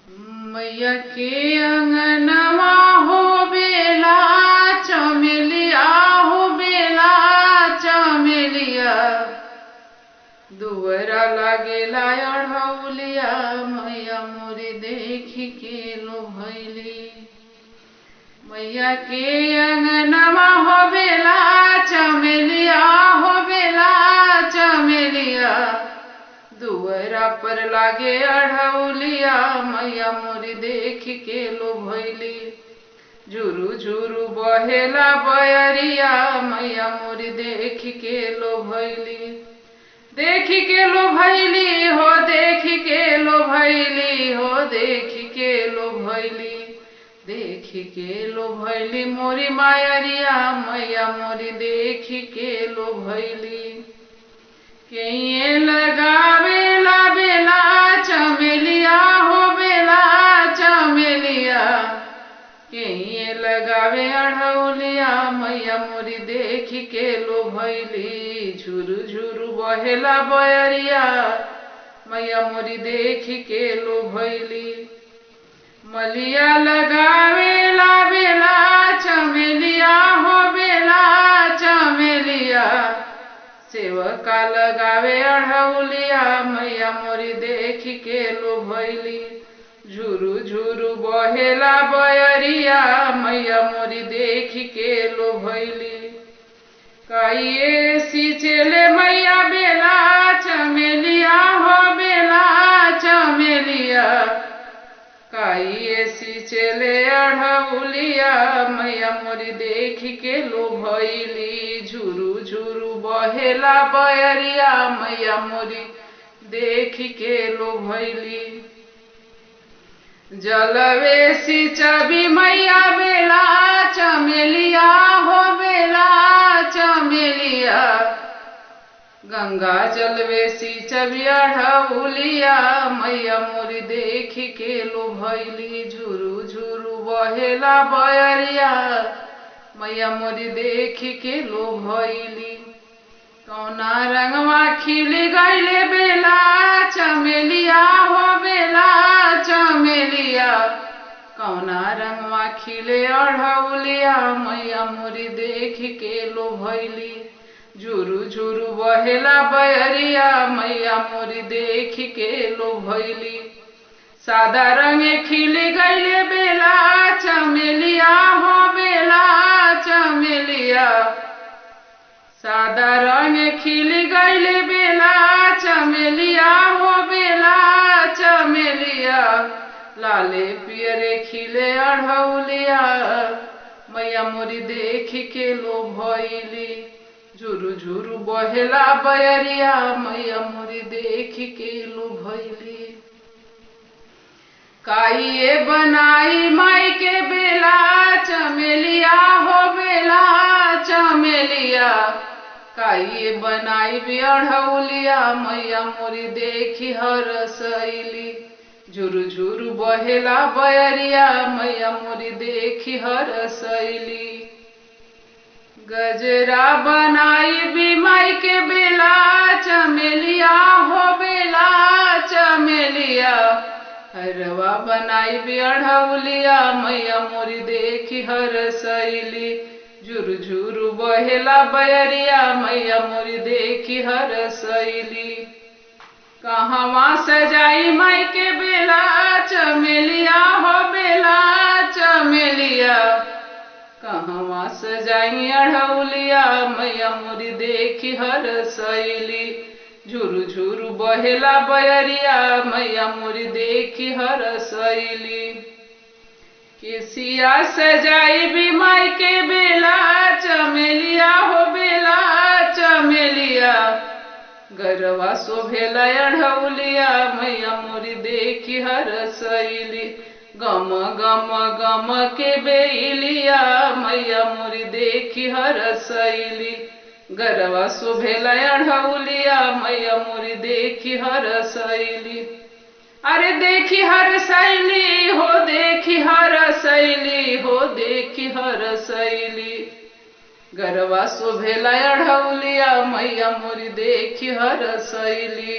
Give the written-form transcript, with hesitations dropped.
मैया के अंगनवा हो बेला चमेलिया हो बेला चमेलिया दुवरा लागेला अढ़ौलिया मैया मोरी देखी के लो भैली। मैया के अंगनवा हो बेला चमेलिया हो बेला चमेलिया दुवरा पर लागे अढ़ौलिया मैया मोरी देखी के लो भैली। झुरु झुरु बहेला बयरिया मैया मोरी देखी के लो भैली। देखी के लो भैली हो देखी के लो भैली हो देखी के लो भैली। देखी के लो भैली मोरी मायरिया मैया मोरी देखी के लो भैली। के लगावेला बेला चमेलिया हो बेला चमेलिया के लगावे अढ़ौलिया मैया मोरी देखी के लो भैली। झुरु झुरु बहेला बयरिया मैया मोरी देखी के लो भैली। मलिया लगावेला बेला चमेलिया हो बेला चमेलिया सेवका लगावे अढ़ौलिया मैया मोरी देखी के लो भैली। झुरु झुरु बहेला बयरिया मैया मोरी देखी के लो भैली। काइए सिचेले मैया बेला चमेलिया हो बेला चमेलिया काइए सिचेले अढ़ौलिया मैया मोरी देखी के लो भैली। झुरु झुरु बहेला बयरिया मैया मोरी देखी के लो भैली। जलवे सिंचबी मैया बेला चमेलिया हो बेला चमेलिया गंगा जलवे सिंचबी अढ़ौलिया मैया मोरी देखी के लो भैली। झुरु झुरु बहेला बयरिया मैया मोरी देखी के लो भैली। कौना रंगवा खिली गईले बेला चमेलिया हो बेला चमेलिया कौना रंगवा खिले अढ़ौलिया मैया मोरी देखी के लो भैली। झुरु झुरु बहेला बयरिया मैया मोरी देखी के लो भैली। सादा रंगे खिली गईले बेला चमेलिया हो बेला चमेलिया सादा रंगे खिली गईले बेला चमेलिया हो बेला चमेलिया लाले पियरे खिले अढ़ौलिया मैया मोरी देखी के लो भैली। झुरु झुरु बहेला बयरिया मैया मोरी देखी के लो भैली। काइए बनाई माई के बेला चमेलिया हो बेला चमेलिया काइए बनाई भी अढ़ौलिया मैया मोरी देखी हरसैली। झुरु झुरु बहेला बयरिया मैया मोरी देखी हरसैली। गजरा बनाई भी माई के बेला चमेलिया हो बेला चमेलिया हरवा बनाई भी अढ़ौलिया मैया मोरी देखी हरसैली। झुरु झुरु बहेला बयरिया मैया मोरी देखी हरसैली। कहवा सजाई माई के बेला चमेलिया हो बेला चमेलिया कहवा सजाई अढ़ौलिया मैया मोरी देखी हरसैली। झुरु झुरु बहेला बयरिया मैया मोरी देखी हरसैली। केसिया सजाई भी माई के बेला चमेलिया हो बेला चमेलिया गरवा शोभेला अढ़ौलिया मैया मोरी देखी हरसैली। गम गम गम के बेलिया मैया मोरी देखी हरसैली। गरवा शोभेला अढ़ौलिया मैया मोरी देखी हरसैली। अरे देखी हरसैली हो देखी हरसैली हो देखी हरसैली गरवा शोभेला अढ़ौलिया मैया मोरी देखी हरसैली।